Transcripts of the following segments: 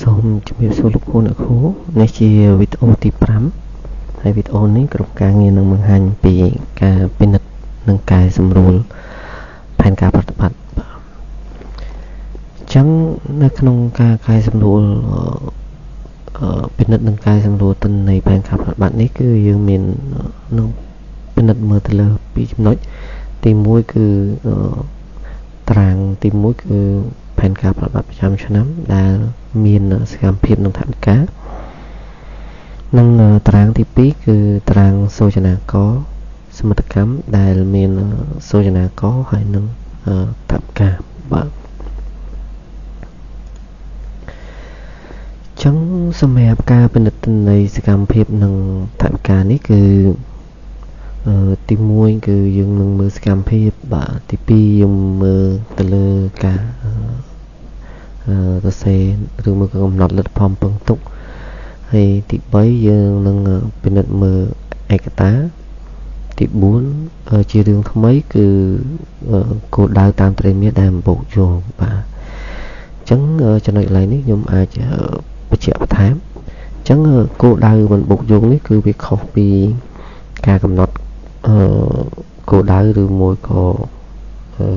សូមជម្រាបសួរលោកគ្រូអ្នកគ្រូនេះជាវីដេអូទី5ហើយវីដេអូនេះក្រុមការងារនឹងបង្ហាញពីការពិនិត្យនិងកែសម្រួលផែនការប្រតិបត្តិអញ្ចឹងនៅក្នុងការកែសម្រួលពិនិត្យនិងកែសម្រួលទិន្នន័យផែនការប្រតិបត្តិនេះគឺយើងមាននឹងពិនិត្យមើលទៅលើពីរចំណុចទី1គឺតារាងទី1គឺផែនការប្រតិបត្តិប្រចាំឆ្នាំដែលមានសកម្មភាពនិងថវិកានិងតារាងទី2គឺតារាងសូចនាករសមិទ្ធកម្មដែលមានសូចនាករហើយនិងថវិកាបាទចឹងសម្រាប់ការពិនិត្យទិន្នន័យសកម្មភាពនិងថវិកានេះគឺទី1គឺយើងនឹងមើលសកម្មភាពបាទទី2យើងមើលទៅលើការសរសេរឬមកកំណត់លទ្ធផលពឹងទុកហើយទី3យើងនឹងពិនិត្យមើលឯកតាទី4ជារឿងថ្មីគឺគោលដៅតាមត្រីមាសដែលបូកយោងបាទអញ្ចឹងចំណុចកន្លែងនេះខ្ញុំអាចបញ្ជាក់បន្ថែមអញ្ចឹងគោលដៅមិនបូកយោងនេះគឺវាខុសពីការកំណត់គោលដៅឬមួយក៏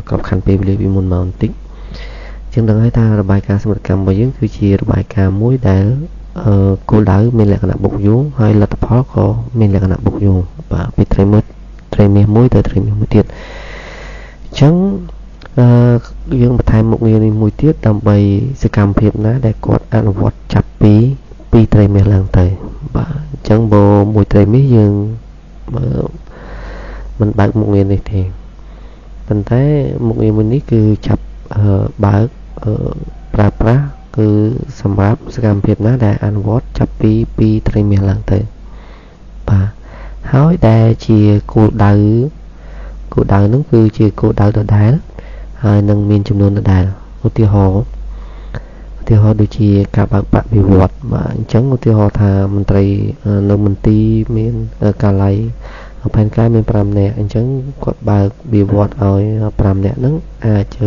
ក្របខ័ណ្ឌពេលវេលាពីមុនមកបន្តិចចឹងដឹងហើយថារបាយការណ៍សមិទ្ធកម្មរបស់យើងគឺជារបាយការណ៍មួយដែលគោលដៅមានលក្ខណៈបូកយោងហើយលទ្ធផលក៏មានលក្ខណៈបូកយោងបាទពីត្រីមាសមួយទៅត្រីមាសមួយទៀតអញ្ចឹងយើងបន្ថែមមុខងារនេះមួយទៀតដើម្បីសកម្មភាពណាដែលគាត់អនុវត្តចាប់ពីត្រីមាសឡើងទៅបាទអញ្ចឹងបើមួយត្រីមាសយើងមិនបើកមុខងារនេះទេប៉ុន្តែមុខងារមួយនេះគឺចាប់បើកប្រើប្រាស់គឺសម្រាប់សកម្មភាពណាដែលអនុវត្តចាប់ពីត្រីមាសឡើងទៅបាទហើយដែលជាគោលដៅនោះគឺជាគោលដៅដដែលហើយនឹងមានចំនួនដដែលឧទាហរណ៍ដូចជាការបើកបដិវត្តបាទអញ្ចឹងឧទាហរណ៍ថាមន្ត្រីនៅមន្ទីរមានកាល័យផែនការមាន5នាក់អញ្ចឹងគាត់បើកវិវត្តឲ្យ5នាក់ហ្នឹងអាច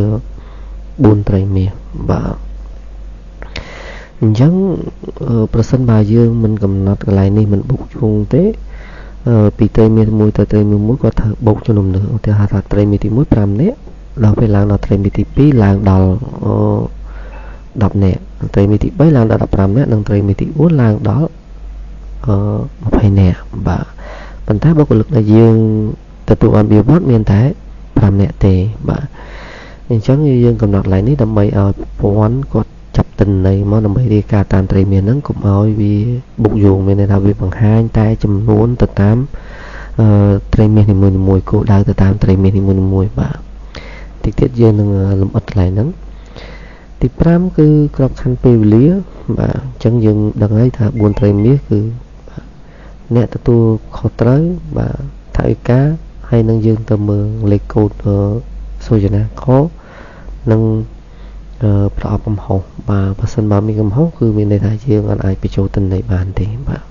4ត្រីមាសបាទអញ្ចឹងប្រសិនបើយើងមិនកំណត់កន្លែងនេះមិនបូកយោងទេពីត្រីមាសមួយទៅត្រីមាសមួយគាត់ត្រូវបូកជំនុំនេះឧទាហរណ៍ថាត្រីមាសទី1 5នាក់ដល់ពេលឡើងដល់ត្រីមាសទី2ឡើងដល់10នាក់ត្រីមាសទី3ឡើងដល់15នាក់និងត្រីមាសទី4ឡើងដល់20នាក់បាទប៉ុន្តែបុគ្គលិកដែលយើងទទួលបានវិវត្តមានតែ5នាក់ទេបាទអញ្ចឹងយើងកំណត់កន្លែងនេះដើម្បីឲ្យប្រព័ន្ធគាត់ចាប់ទិន្នន័យមកដើម្បីរាយការណ៍តាមត្រីមាសហ្នឹងកុំឲ្យវាបុកយោងមានន័យថាវាបង្ហាញតែចំនួនទៅតាមត្រីមាសនីមួយៗគោលដៅទៅតាមត្រីមាសនីមួយៗបាទតិចទៀតយើងនឹងលម្អិតកន្លែងហ្នឹងទី5គឺក្របខ័ណ្ឌពេលវេលាបាទអញ្ចឹងយើងដឹងហើយថា4ត្រីមាសគឺអ្នកទទួលខុសត្រូវបាទថវិកាហើយនឹងយើងទៅមើលលេខកូដសូចនាករនិងប្រអប់កំហុសបាទបើសិនបើមានកំហុសគឺមានន័យថាយើងអាចបញ្ចូលទិន្នន័យបានទេបាទ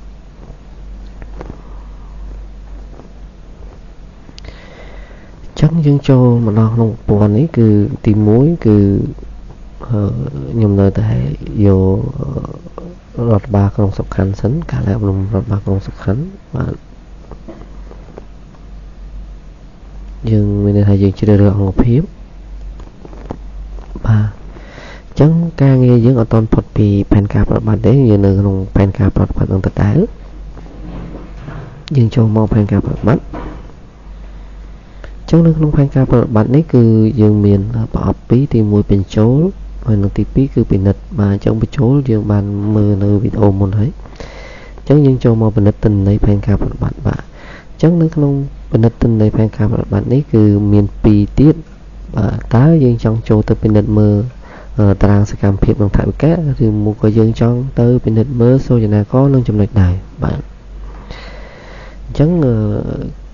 ចឹងយើងចូលមកដល់ក្នុងប្រព័ន្ធនេះគឺទី1គឺខ្ញុំនៅតែយករដ្ឋបាលក្រុងសុខខណ្ឌសិនការអប់រំរដ្ឋបាលក្រុងសុខខណ្ឌបាទយើងមានន័យថាយើងជ្រើសរើសអង្គភាពបាទអញ្ចឹងការងារយើងអត់ទាន់ផុតពីផែនការប្រតិបត្តិទេយើងនៅក្នុងផែនការប្រតិបត្តិនឹងដដែលយើងចូលមកផែនការប្រតិបត្តិអញ្ចឹងនៅក្នុងផែនការប្រតិបត្តិនេះគឺយើងមានប្រអប់2ទី1បញ្ចូលហើយនិងទី2គឺពិនិត្យបាទអញ្ចឹងបញ្ចូលយើងបានមើលនៅវីដេអូមុនហើយអញ្ចឹងយើងចូលមកពិនិត្យទិន្នន័យផែនការប្រតិបត្តិបាទអញ្ចឹងនៅក្នុងពិនិត្យទិន្នន័យផែនការប្រតិបត្តិនេះគឺមាន2ទៀតបាទតើយើងចង់ចូលទៅពិនិត្យមើលតារាងសកម្មភាពនិងថវិកាឬមួយក៏យើងចង់ទៅពិនិត្យមើលសូចនាករនិងចំណុចដែរបាទអញ្ចឹង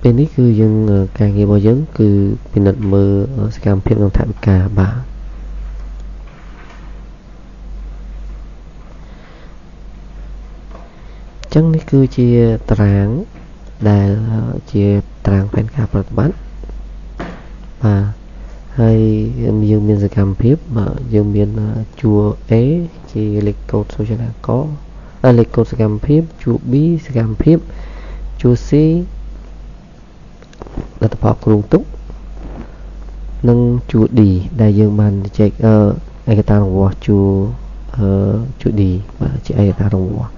ពេលនេះគឺយើងការងាររបស់យើងគឺពិនិត្យមើលសកម្មភាពនិងថវិកាបាទអញ្ចឹងនេះគឺជាតារាងដែលជាតារាងផែនការប្រតិបត្តិបាទហើយយើងមានសកម្មភាពយើងមានជួរ A ជាលេខកូដសូចនាករលេខកូដសកម្មភាពជួរ B សកម្មភាពជួរ C លទ្ធផលគ្រោងទុកនិងជួរ D ដែលយើងបានចែកឯកសាររង្វាស់ជួរ D បាទជាឯកសាររង្វាស់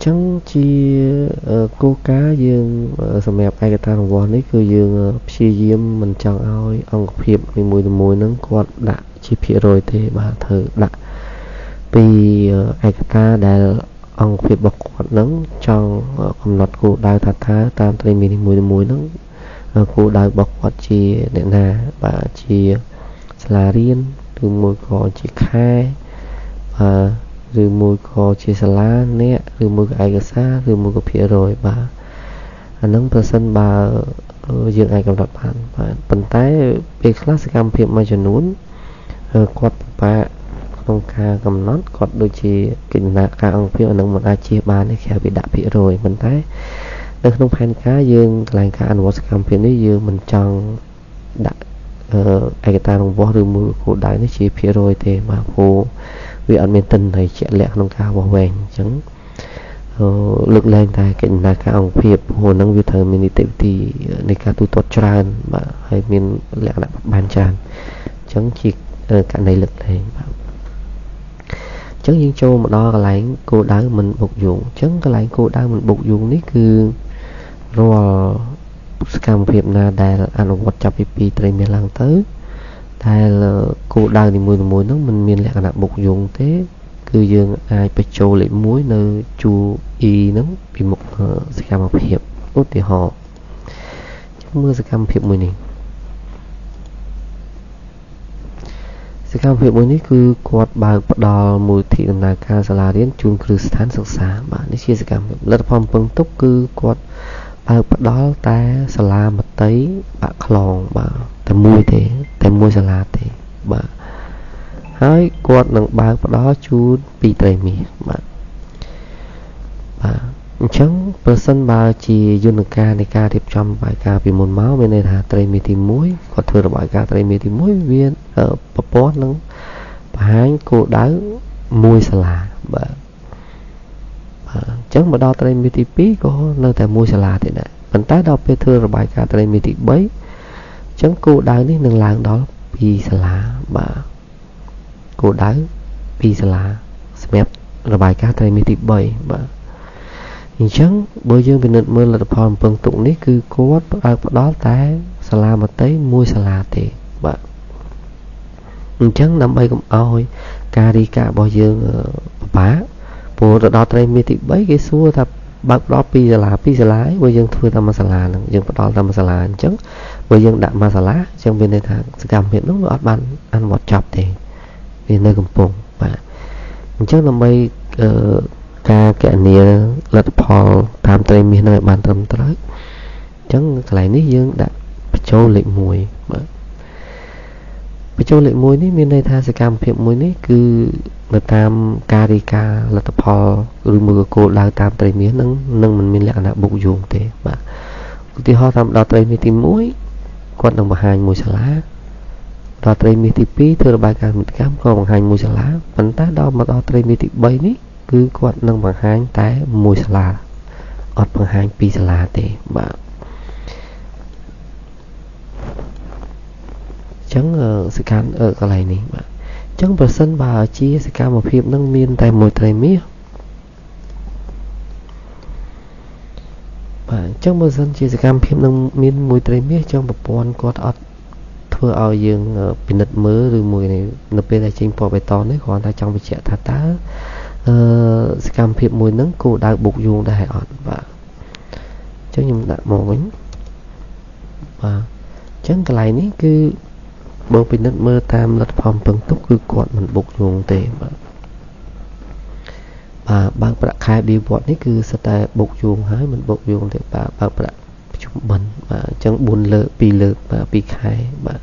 ចឹងជាគោលការណ៍យើងសម្រាប់ឯកសាររង្វាស់នេះគឺយើងព្យាយាមមិនចង់ឲ្យអង្គភាពនីមួយៗហ្នឹងគាត់ដាក់ជាភាគរយទេបាទធ្វើដាក់ពីឯកសារដែលអង្គភាពរបស់គាត់ហ្នឹងចង់កំណត់គោលដៅថាតាមត្រីមីនីមួយៗហ្នឹងគោលដៅរបស់គាត់ជាអ្នកណាបាទជាសាលារៀនឬមួយក៏ជាខែឬមួយក៏ជាសាលាអ្នកឬមួយក៏ឯកសារឬមួយក៏ភាគរយបាទអាហ្នឹងប្រសិនបើយើងអាចកំណត់បានបាទប៉ុន្តែពេលខ្លះសកម្មភាពមួយចំនួនគាត់ពិបាកក្នុងការកំណត់គាត់ដូចជាកិច្ចការអង្គភាពអាហ្នឹងមិនអាចជៀសបានទេក្រៅពីដាក់ភាគរយប៉ុន្តែនៅក្នុងផែនការយើងកន្លែងការអនុវត្តសកម្មភាពនេះយើងមិនចង់ដាក់ឯកសាររង្វាស់ឬមួយគោលដៅនេះជាភាគរយទេបាទព្រោះវាអត់មានទិន្នន័យជាក់លាក់ក្នុងការវាស់វែងអញ្ចឹងលើកលែងតែកិច្ចការអង្គភាពព្រោះហ្នឹងវាត្រូវមាននីតិវិធីនៃការទូទាត់ច្រើនបាទហើយមានលក្ខណៈបានច្រើនអញ្ចឹងជាករណីលើកលែងបាទអញ្ចឹងយើងចូលមកដល់កន្លែងគោលដៅមិនបុកយោងអញ្ចឹងកន្លែងគោលដៅមិនបុកយោងនេះគឺរាល់សកម្មភាពណាដែលអនុវត្តចាប់ពី2ត្រីមាសឡើងទៅដែលគោលដៅនីមួយៗហ្នឹងมันមានលក្ខណៈបុកយោងទេគឺយើងអាចបញ្ចូលលេខ1នៅជួរ E ហ្នឹងពីមុខសកម្មភាពឧទាហរណ៍ចាំមើលសកម្មភាពមួយនេះសកម្មភាពមួយនេះគឺគាត់បើកផ្ដល់មូលនិធិដំណើរការសាលារៀនជូនគ្រឹះស្ថានសិក្សាបាទនេះជាសកម្មភាពលទ្ធផលពឹងទុកគឺគាត់បើកផ្ដល់តែសាលាមត្តេយ្យបាក់ខ្លងបាទតែមួយសាលាទេបាទហើយគាត់នឹងបើកផ្ដល់ជូនពីត្រីមាសបាទអញ្ចឹងប្រសិនបើជាយន្តការនៃការរៀបចំរបាយការណ៍ពីមុនមកមានន័យថាត្រីមាសទី1គាត់ធ្វើរបាយការណ៍ត្រីមាសទី1វាប្រព័ន្ធនឹងបង្ហាញគោលដៅមួយសាលាបាទអញ្ចឹងមកដល់ត្រីមាសទី2ក៏នៅតែមួយសាលាទៀតដែរប៉ុន្តែដល់ពេលធ្វើរបាយការណ៍ត្រីមាសទី3អញ្ចឹងគោលដៅនេះនឹងឡើងដល់2សាលាបាទគោលដៅ2សាលាសម្រាប់របាយការណ៍ត្រីមាសទី3បាទអញ្ចឹងបើយើងពិនិត្យមើលលទ្ធផលពឹងទុកនេះគឺគាត់ផ្ដល់តែសាលាមត្តេយ្យមួយសាលាទេបាទអញ្ចឹងដើម្បីកុំឲ្យការរីការបស់យើងពិបាកព្រោះទៅដល់ត្រីមាសទី3គេសួរថាបើកផ្ដល់2សាលាបើយើងធ្វើតាមមួយសាលាហ្នឹងយើងផ្ដល់តាមមួយសាលាអញ្ចឹងបើយើងដាក់មួយសាលាអញ្ចឹងមានន័យថាសកម្មភាពនោះវាអត់បានអនុវត្តចប់ទេវានៅកំពុងបាទអញ្ចឹងដើម្បីការគណនាលទ្ធផលតាមត្រីមាសនឹងឲ្យបានត្រឹមត្រូវអញ្ចឹងកន្លែងនេះយើងដាក់បញ្ចូលលេខ1បាទបញ្ចូលលេខ1នេះមានន័យថាសកម្មភាពមួយនេះគឺនៅតាមការរាយការណ៍លទ្ធផលឬមួយគោលដៅតាមត្រីមាសនឹងមិនមានលក្ខណៈបុកយោងទេបាទឧទាហរណ៍តាមដល់ត្រីមាសទី1គាត់នឹងបង្ហាញមួយសាលាដល់ត្រីមាសទី2ធ្វើរបាយការណ៍មិត្តកម្មក៏បង្ហាញមួយសាលាប៉ុន្តែដល់មកដល់ត្រីមាសទី3នេះគឺគាត់នឹងបង្ហាញតែមួយសាលាអត់បង្ហាញ2សាលាទេបាទអញ្ចឹងសកម្មកន្លែងនេះបាទអញ្ចឹងប្រសិនបើជាសកម្មភាពនឹងមានតែមួយត្រីមាសបាទអញ្ចឹងបើសិនជាសកម្មភាពនឹងមានមួយត្រីមាសអញ្ចឹងប្រព័ន្ធគាត់អត់ធ្វើឲ្យយើងពិនិត្យមើលឬមួយនៅពេលដែលចេញពណ៌បៃតងនេះគ្រាន់តែចង់បញ្ជាក់ថាតើសកម្មភាពមួយហ្នឹងគោលដៅបុកយោងដែរអត់បាទអញ្ចឹងខ្ញុំដាក់មកវិញបាទអញ្ចឹងកន្លែងនេះគឺបើពិនិត្យមើលតាមលទ្ធផលពឹងទុកគឺគាត់មិនបុកយោងទេបាទបើកប្រាក់ខែបៀវត្សនេះគឺសិតតែបុកយោងហើយមិនបុកយោងទេបាទបើកប្រាក់ប្រជុំបិណ្ឌបាទអញ្ចឹង4លើក2លើកបាទ2ខែបាទ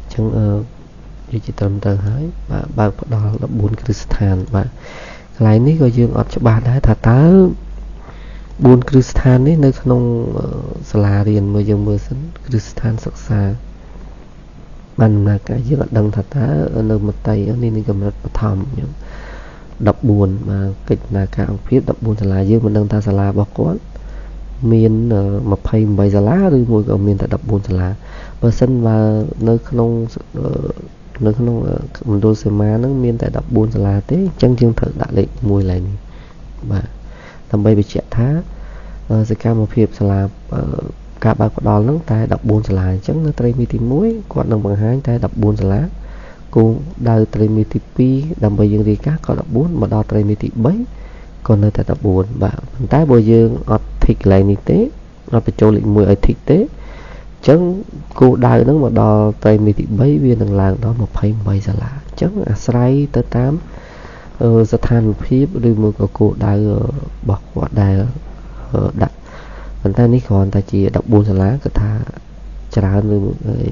អញ្ចឹងនិយាយជាត្រឹមត្រូវហើយបាទបើកផ្ដល់14គ្រឹះស្ថានបាទកន្លែងនេះក៏យើងអត់ច្បាស់ដែរថាតើ4គ្រឹះស្ថាននេះនៅក្នុងសាលារៀនមើលយើងមើលសិនគ្រឹះស្ថានសិក្សា ban là cái dương đăng thật ta nơi một tay ở nên cầm rất thầm đập buồn mà kịch là cả ông biết đập buồn là dương mình đăng ta là bọc quán miền mà phay bảy giờ lá rồi mùi ở miền tại đập buồn là bờ sân và nơi không nơi không mình đôi xe má nó miền tại đập buồn là thế chân dương thở đã lệ mùi lại mà tầm bay bị trẻ thá sẽ ca một hiệp là cả ba có đo lắm tay đập buồn là chẳng nó tây mi tìm muối còn đồng bằng hai tay đập buồn là cô đào tây mi tìm pi đầm bay dương đi các có đập buồn mà đo tây mi tìm bấy còn nơi tại đập buồn và tay bồi dương ọt thịt lại như thế nó phải cho lệnh mùi ở thịt thế chẳng cô đào nó mà đo tây mi tìm bấy viên đằng làng đó một phay bảy giờ là chẳng sai tới 8สถานភាពឬមួយក៏គោលដៅរបស់គាត់ដែលដាក់ប៉ុន្តែនេះគ្រាន់តែជា14សាលាគឺថាច្រើនឬ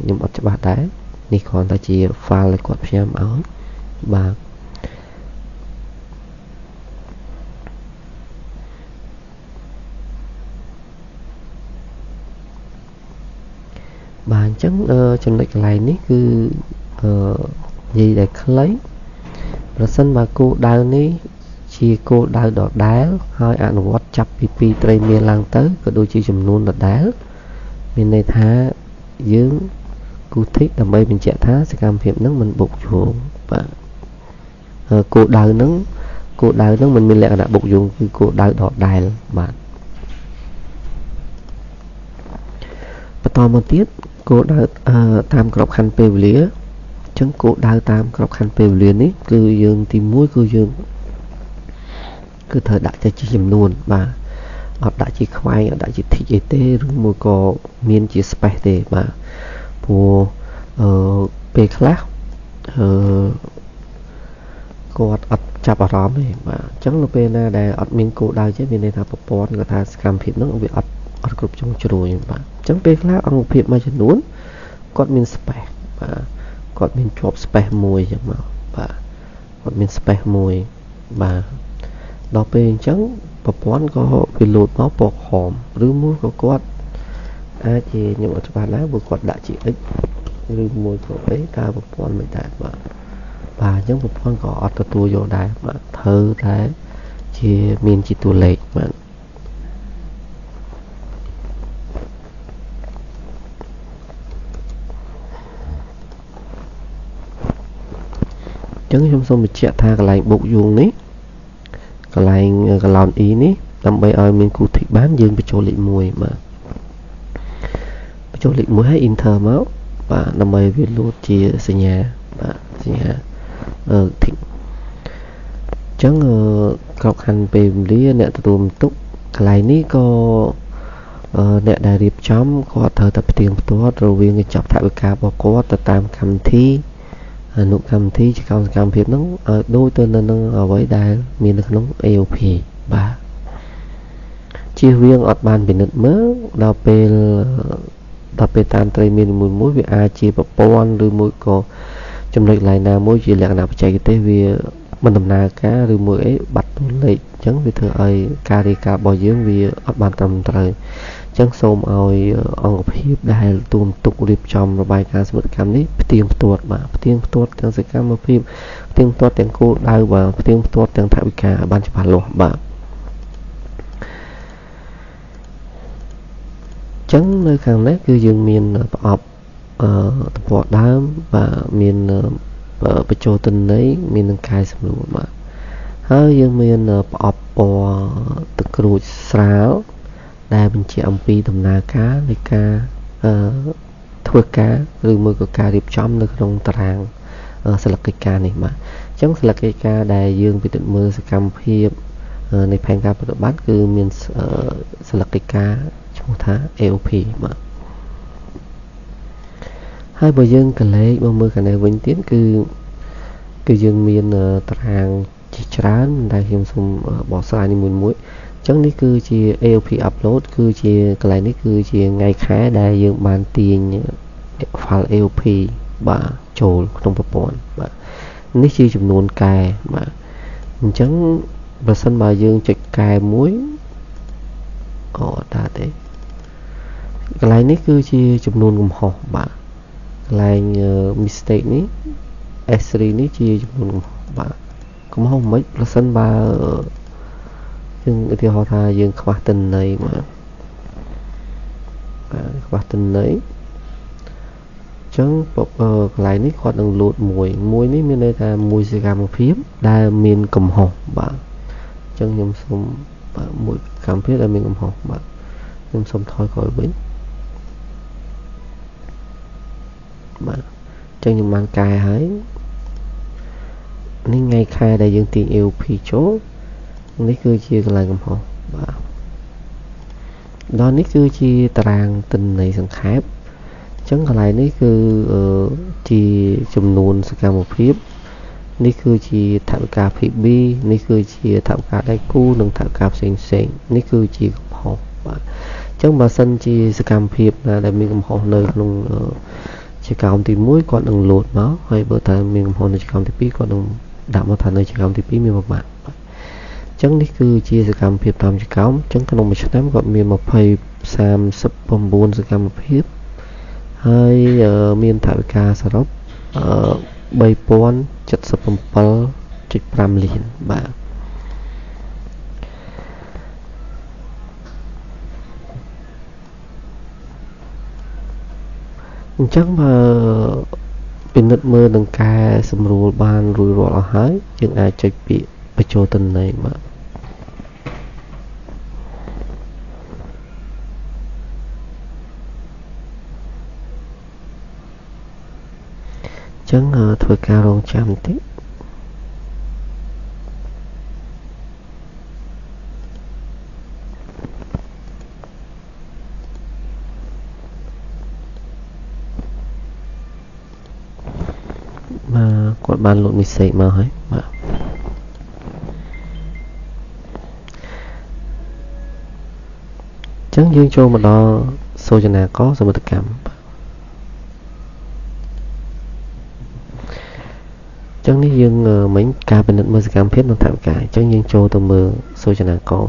ខ្ញុំអត់ច្បាស់ដែរនេះគ្រាន់តែជា file ដែលគាត់ផ្ញើមកឲ្យបាទបាទអញ្ចឹងចំណុចកន្លែងនេះគឺនិយាយដែលខ្លីប្រសិនបើគោលដៅនេះជាគោលដៅដដែលហើយអនុវត្តចាប់ពី2ត្រីមានឡើងទៅក៏ដូចជាចំនួនដដែលមានន័យថាយើងគូធីកដើម្បីបញ្ជាក់ថាសកម្មភាពនឹងមិនបុកយោងបាទគោលដៅនឹងមិនមានលក្ខណៈបុកយោងគឺគោលដៅដដែលបាទបន្តមកទៀតគោលដៅតាមក្របខ័ណ្ឌពេលវេលាចឹងគោលដៅតាមក្របខ័ណ្ឌពេលវេលានេះគឺយើងទី1គឺយើងគឺត្រូវដាក់ចេះជាចំនួនបាទអត់ដាក់ជាខ្វែងអត់ដាក់ជាធីកអីទេឬមួយក៏មានជា space ទេបាទព្រោះពេលខ្លះគាត់អត់ចាប់អារម្មណ៍ទេបាទអញ្ចឹងនៅពេលណាដែលអត់មានគោលដៅទេមានន័យថាប្រព័ន្ធគាត់ថាសកម្មភាពហ្នឹងវាអត់គ្រប់ជ្រុងជ្រោយបាទអញ្ចឹងពេលខ្លះអង្គភាពមួយចំនួនគាត់មាន space បាទគាត់មានជាប់ space មួយចឹងមកបាទគាត់មាន space មួយបាទដល់ពេលអញ្ចឹងប្រព័ន្ធក៏វាលោតមកពណ៌ក្រហមឬមួយក៏គាត់អាចជាខ្ញុំអត់ច្បាស់ដែរព្រោះគាត់ដាក់ជា x ឬមួយក៏អីតើប្រព័ន្ធមិនដែរបាទអញ្ចឹងប្រព័ន្ធក៏អត់ទទួលយកដែរបាទត្រូវតែជាមានជាតួលេខបាទចឹងខ្ញុំសូមបញ្ជាក់ថាកន្លែងបុកយោងនេះកន្លែងកឡោន e នេះដើម្បីឲ្យមានគូធីកបានយើងបញ្ចូលលេខ1បាទបញ្ចូលលេខ1ហើយ enter មកបាទដើម្បីវាលោតជាសញ្ញាបាទសញ្ញាធីកចឹងក្របខ័ណ្ឌពេលវេលាអ្នកទទួលបន្ទុកកន្លែងនេះក៏អ្នកដែលរៀបចំគាត់ត្រូវតែផ្ទៀងផ្ទាត់រវាងកញ្ចប់ថវិការបស់គាត់ទៅតាមកម្មវិធីអនុកម្មវិធីជាកម្មសកម្មភាពហ្នឹងឲ្យដូចទៅនឹងអ្វីដែលមាននៅក្នុង AOP បាទជៀសវាងអត់បានពិនិត្យមើលដល់ពេលតាមត្រីមានមួយវាអាចជាប្រព័ន្ធឬមួយក៏ចំណុចឡាយណាមួយជាលក្ខណៈបច្ចេកទេសវាមិនដំណើរការឬមួយអីបាត់តួលេខអញ្ចឹងវាធ្វើឲ្យការរាយការណ៍របស់យើងវាអត់បានត្រឹមត្រូវអញ្ចឹងសូមឲ្យអង្គភាពដែលទូមទុករៀបចំរបាយការណ៍សកម្មកម្មនេះផ្ទៀងផ្ទាត់បាទផ្ទៀងផ្ទាត់ទាំងសកម្មភាពផ្ទៀងផ្ទាត់ទាំងគោលដៅបាទផ្ទៀងផ្ទាត់ទាំងថវិកាឲ្យបានច្បាស់លាស់បាទអញ្ចឹងនៅខាងនេះគឺយើងមានប្រអប់ទំព័រដើមបាទមានបញ្ចូលទិន្នន័យមាននឹងកាយសំណួរបាទហើយយើងមានប្រអប់ពណ៌ទឹកក្រូចស្រាលដែលបញ្ជាក់អំពីដំណើរការនៃការធ្វើការឬមួយក៏ការរៀបចំនៅក្នុងតារាងសិលឹកកិច្ចការនេះបាទអញ្ចឹងសិលឹកកិច្ចការដែលយើងពិនិត្យមើលសកម្មភាពនៃផែនការបប្រតិបត្តិគឺមានសិលឹកកិច្ចការឈ្មោះថា AOP បាទហើយបើយើងកលេចមកមើលខាងនេះវិញទៀតគឺយើងមានតារាងជាច្រើនដែលខ្ញុំសូមបកស្រាយនីមួយៗអញ្ចឹងនេះគឺជា AOP upload គឺជាកន្លែងនេះគឺជាថ្ងៃខែដែលយើងបានទាញ file AOP បាទចូលក្នុងប្រព័ន្ធបាទនេះជាចំនួនកែបាទអញ្ចឹងបើសិនបើយើងចុចកែមួយអត់តាទេកន្លែងនេះគឺជាចំនួនកំហុសបាទ lại mistake ní S3 ní chia cho một bạn cũng không mấy sân ba nhưng thì họ tha dương khoa tình này mà khoa tình đấy chẳng lại ní khoa đừng lụt mùi ní bên đây là mùi sẽ gam phím đa miền cầm hộp bạn chẳng nhầm xong mùi cảm phép là miền cầm hộp bạn nhầm xong thôi khỏi bính bạn chẳng nhầm mang cài hãy nên ngay khai đại dương tiền yêu phi chốt ní cứ chia lại cầm hộp bạn đó ní cứ chia tràng tình này sẵn khép chẳng còn lại ní cứ chia chùm nôn sẽ cả một phép ní cứ chia thảo cà phê bi ní cứ chia thảo cà đai cu nâng thảo cà xanh xanh ní cứ chia cầm hộp chẳng mà sân chia sẽ cảm phép là để mình cầm hộp nơi luôn chỉ cảm thì mũi còn đừng lột nó hay bữa tại mình cầm hộp này chỉ cảm thì bí còn đừng đảm bảo thành nơi chỉ cảm thì bí mình một bạn chẳng ní cứ chia sẽ cảm phép làm chỉ cảm chẳng cần một chút nắm gọi mình một phây sam sắp bom buôn sẽ cảm phép hay miền thảo cà sà rốc bay pon chặt sập bom pal chích pram liền bạn chắc mà bên đất mưa đằng ca sầm rùa ban rùi rùa là hái nhưng ai chạy bị bị trôi tình này mà chẳng thôi ca rong chạm tí mà còn bàn luận mình xảy mà hết mà chẳng dương cho mà đó sâu cho nào có rồi mà thực cảm chẳng ní dương mấy ca bên đất mơ sẽ cảm phép nó thảo cải chẳng dương cho tầm mơ sâu cho nào có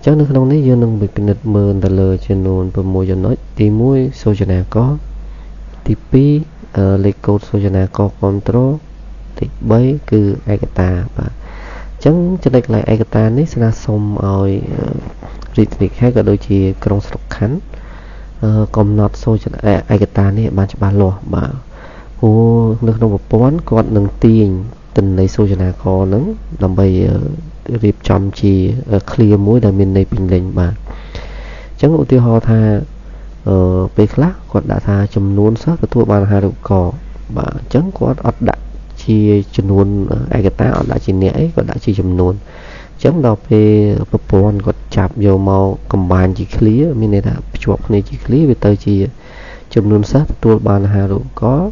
chẳng nước nông ní dương nâng bị bên đất mơ ta lờ trên nôn và môi cho nói tí mũi sâu cho nào có tí pi lấy code số cho nào có control thì bấy cứ agata và chẳng cho đây lại agata ní sẽ là xong rồi rít khác ở đôi chỉ trong sọc khánh còn nọt số cho agata ní bạn cho ba lò mà ô nước nông một bón còn nâng tiền tình này số cho nào có nắng làm bây rịp chăm chỉ clear mũi là mình này bình lệnh mà chẳng ưu tiêu ho tha về khác còn đã tha chấm nôn sát và thua bàn hai đầu cỏ và chẳng có ọt đã chia chấm nôn agata ọt đã chỉ nẻ còn đã chỉ chấm nôn chẳng đọc về popon còn chạm vô màu cầm bàn chỉ clear mình này là chuột này chỉ clear về tới chỉ chấm nôn sát thua bàn hai đầu có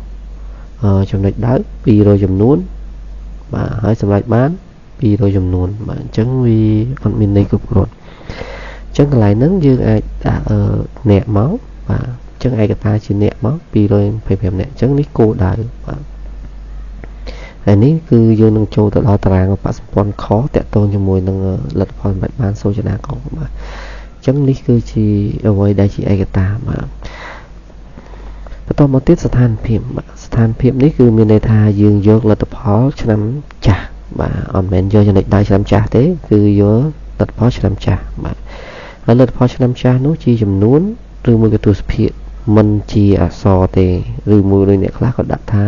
trong này đá pi rồi chấm nôn và hai sầm lại bán pi rồi chấm nôn mà chẳng vì còn mình này cực rồi chẳng lại nắng dương ai đã nẹt máu và chẳng ai ta chỉ nẹt máu pi rồi phải phèm nẹt chẳng ní cô đại và này ní cứ dương nâng châu từ đó tràng và spawn khó tẹt tôn cho mùi nâng lật phần bạch ban sâu cho nàng còn mà chẳng ní cứ chỉ ở ngoài đây chỉ ai ta màต่อมาติดสถานพิมพ์นี้คือมีในทายืงยกลัดพอชนำจ่ามาอ่อนแมนโยจะได้ชนำจ่าเต้คือยกลัดพอชนำจ่ามาแล้วลัดพอชนำจ่านู้จีจำนวนหรือมือกระตุ้นเพียมันจีอักษรเตหรือมือเลยเนี่ยคลาก็ดัดท่า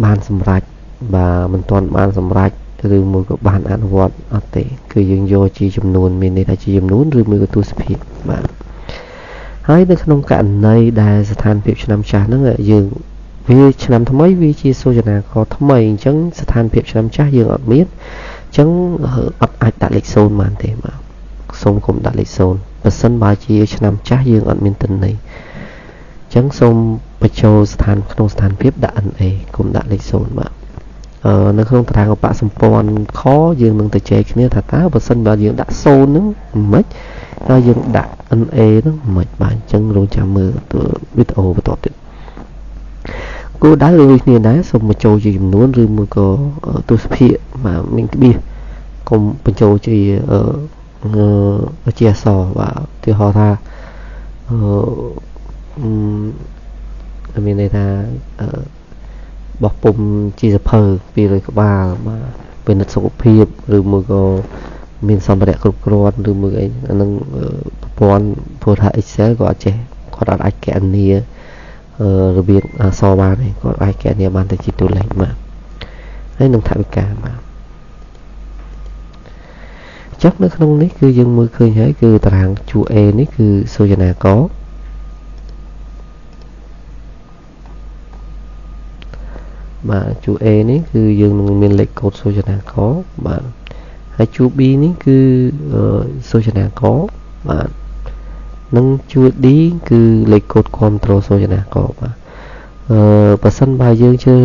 บานสำรัดบ่ามันตอนบานสำรัดหรือมือกับบานอันวอดอัเตคือยืงโยจีจำนวนมีในทาจีจำนวนหรือมือกระตุ้นเพียมาให้ในขนมกันในได้สถานเพียบชนำชานั่นแหละยืงวิชนำทำไมวิชีโซจนาเขาทำไมจังสถานเพียบชนำชายืงอดมิดจังอดอาจตัดเล็กโซนมันเต็มสมคมตัดเล็กโซนเปอร์เซ็นต์บาจีชนำชายืงอดมินตันในจังสมประโจสถานขนมสถานเพียบดันเอคมดัดเล็กโซนมาในขนมตรางกับปะสมปอนข้อยืงหนึ่งแต่เจคเนี่ยถ้าตาเปอร์เซ็นต์บายืงดัดโซนนึงไม่ta dùng đặt anh e nó mệt bạn chân luôn chạm mưa từ video và tọt cô đá lui nè đá xong mà trâu gì muốn rư mưa có tôi phía mà mình biết cùng bên trâu chỉ ở chia sò và thì họ tha មានន័យថាបោះពុំជាសភៅ200ក្បាលបាទពិនិត្យសុខភាពឬមួយក៏មានសម្ភារៈគ្រប់គ្រាន់ឬមួយអីអានឹងប្រព័ន្ធព្រោះថា Excel ក៏អត់ចេះគាត់អត់អាចកណនារបៀបអក្សរបានទេគាត់អាចកណនាបានតែជាតួលេខបាទហើយនឹងថវិកាបាទចឹងនៅក្នុងនេះគឺយើងមើលឃើញហើយគឺតារាងជួរ A នេះគឺសូចនាករបាទជួរ A នេះគឺយើងនឹងមានលេខកូដសូចនាករបាទហើយជួរ B នេះគឺសូចនាករបាទនិងជួរ D គឺលេខកូដគ្រប់ត្រូលសូចនាករបាទបើសិនបើយើងជឿ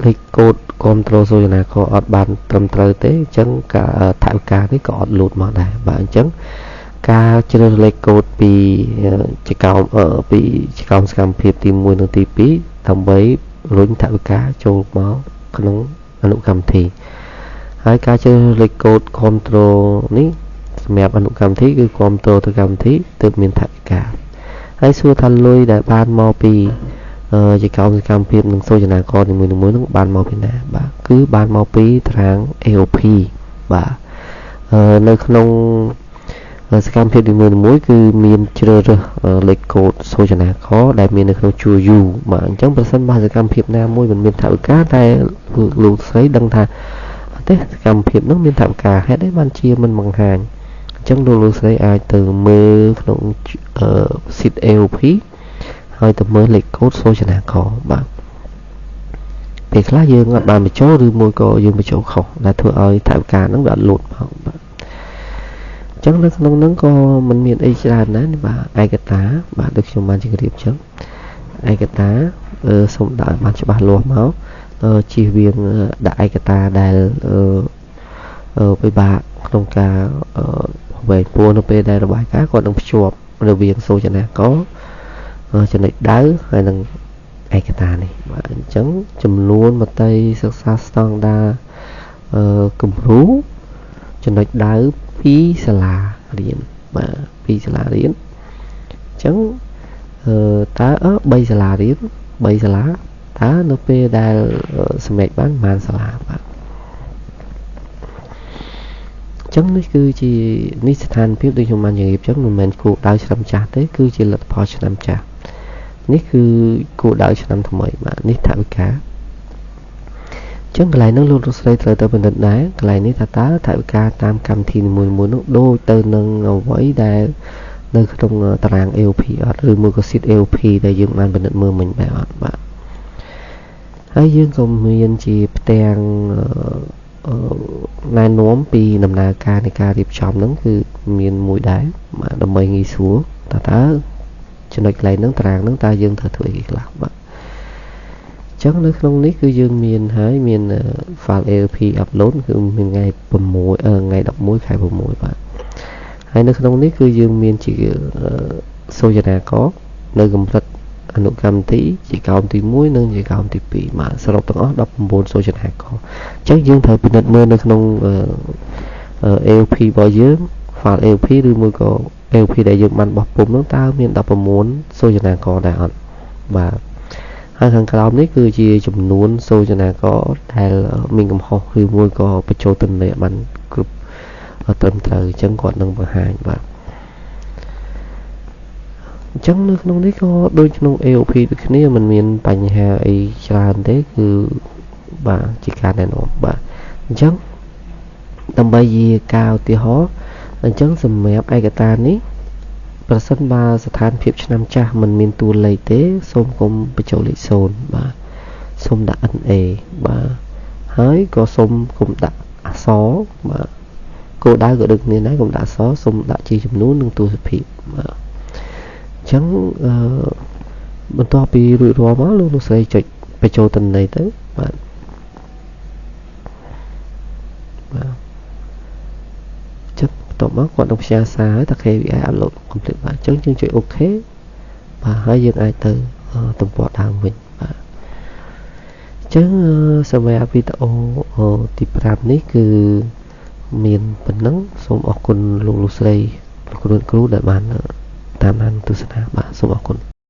លេខកូដគ្រប់ត្រូលសូចនាករអត់បានត្រឹមត្រូវទេអញ្ចឹងការថវិកានេះក៏អត់លូតមកដែរបាទអញ្ចឹងការជ្រើសលេខកូដពីជាកោមសកម្មភាពទី1និងទី2ដើម្បីរុញថវិកាចូលមកក្នុងអនុកម្មវិធីហើយការជ្រើសលេខកូដ control នេះសម្រាប់អនុកម្មវិធីគឺ control ទៅកម្មវិធីទើបមានថវិកាហើយសួរថាលុយដែលបានមកពីជាកោមសកម្មភាពនិងសូចនាករនីមួយៗនឹងបានមកពីណាបាទគឺបានមកពីតារាង AOP បាទនៅក្នុងសកម្មភាពនីមួយៗគឺមានជ្រើសរើសលេខកូដសូចនាករដែលមាននៅក្នុងជួរ U បាទអញ្ចឹងប្រសិនបើសកម្មភាពណាមួយមិនមានថវិកាតែលោកស្រីដឹងថាទេសកម្មភាពនោះមានថវិកាហេតុអីបានជាមិនបង្ហាញអញ្ចឹងលោកស្រីអាចទៅមើលក្នុងsheet AOP ហើយទៅមើលលេខកូដសូចនាករបាទពេលខ្លះយើងអត់បានបញ្ចូលឬមួយក៏យើងបញ្ចូលខុសដែលធ្វើឲ្យថវិកាហ្នឹងវាអត់លូតមកបាទអញ្ចឹងនៅក្នុងហ្នឹងក៏មិនមានអីច្រើនណាស់បាទឯកតាបាទដូចខ្ញុំបានជម្រាបអញ្ចឹងឯកតាសូមដាក់ឲ្យបានច្បាស់លាស់មកជៀសវាងដាក់ឯកតាដែលពិបាកក្នុងការវែងពួរនៅពេលដែលរបាយការណ៍គាត់នឹងភ្ជាប់រវាងសូចនាករចំណុចដៅហើយនឹងឯកតានេះបាទអញ្ចឹងចំនួនមតិសិក្សាស្តង់ដារគំរូចំណុចដៅពីសាលារៀនបាទពីសាលារៀនអញ្ចឹងតើ3សាលារៀន3សាលាតើនៅពេលដែលសម្រេចបានប៉ុន្មានសាលាបាទអញ្ចឹងនេះគឺជានេះស្ថានភាពដូចខ្ញុំបានជម្រាបអញ្ចឹងមិនមែនគោលដៅឆ្នាំចាស់ទេគឺជាលទ្ធផលឆ្នាំចាស់នេះគឺគោលដៅឆ្នាំថ្មីបាទនេះថវិកាអញ្ចឹងកន្លែងនោះលោកស្រីត្រូវទៅពិនិត្យដែរកន្លែងនេះថាតើថវិកាតាមកម្មវិធីនីមួយៗនោះដូចទៅនឹងអ្វីដែលនៅក្នុងតារាង AOP អត់ឬមួយក៏ sheet AOP ដែលយើងបានពិនិត្យមើលមិញបែបអត់បាទហើយយើងក៏មានជាផ្ទាំងណែនាំពីដំណើរការនៃការរៀបចំហ្នឹងគឺមានមួយដែរបាទដើម្បីងាយស្រួលតើចំណុចកន្លែងហ្នឹងតារាងហ្នឹងតើយើងត្រូវធ្វើអីខ្លះបាទអញ្ចឹងនៅក្នុងនេះគឺយើងមានហើយមាន file AOP upload គឺមានថ្ងៃថ្ងៃ11ខែ6បាទហើយនៅក្នុងនេះគឺយើងមានជាសូចនាករនៅកម្រិតអនុកម្មវិធីជាកោមទី1និងជាកោមទី2បាទសរុបទាំងអស់19សូចនាករអញ្ចឹងយើងត្រូវពិនិត្យមើលនៅក្នុងAOP របស់យើង file AOP ឬមួយក៏ AOP ដែលយើងបានបោះពុម្ពនោះតើមាន19សូចនាករដែរអត់បាទហើយខាងក្រោមនេះគឺជាចំនួនសូចនាករដែលមានកំហុសឬមួយក៏បញ្ចូលទិន្នន័យបានគ្រប់ត្រឹមត្រូវអញ្ចឹងគាត់នឹងបង្ហាញបាទអញ្ចឹងនៅក្នុងនេះក៏ដូចក្នុង AOP ដូចគ្នាមិនមានបញ្ហាអីច្រើនទេគឺបាទជាការណែនាំបាទអញ្ចឹងដើម្បីជាការឧទាហរណ៍អញ្ចឹងសម្រាប់ឯកតានេះប្រសិនបើស្ថានភាពឆ្នាំចាស់មិនមានតួលេខទេសូមកុំបញ្ចូលលេខ0បាទសូមដាក់ NA បាទហើយក៏សូមកុំដាក់អក្សរបាទគោលដៅក៏ដូចគ្នាដែរកុំដាក់អក្សរសូមដាក់ជាចំនួននិងទស្សនភាពបាទអញ្ចឹងបន្ទាប់ពីរួចរាល់មកលោកស្រីចុចបញ្ចូលទិន្នន័យទៅបាទចិត្តបន្ទាប់មកគាត់នឹងផ្ញើសារឲ្យតា KVI upload complete បាទអញ្ចឹងយើងចុច OK បាទហើយយើងអាចទៅទំព័រដើមវិញបាទអញ្ចឹងសម្រាប់វីដេអូទី5នេះគឺមានប៉ុណ្ណឹងសូមអរគុណលោកស្រីលោកគ្រូដែលបានតាមដានទស្សនាបាទសូមអរគុណ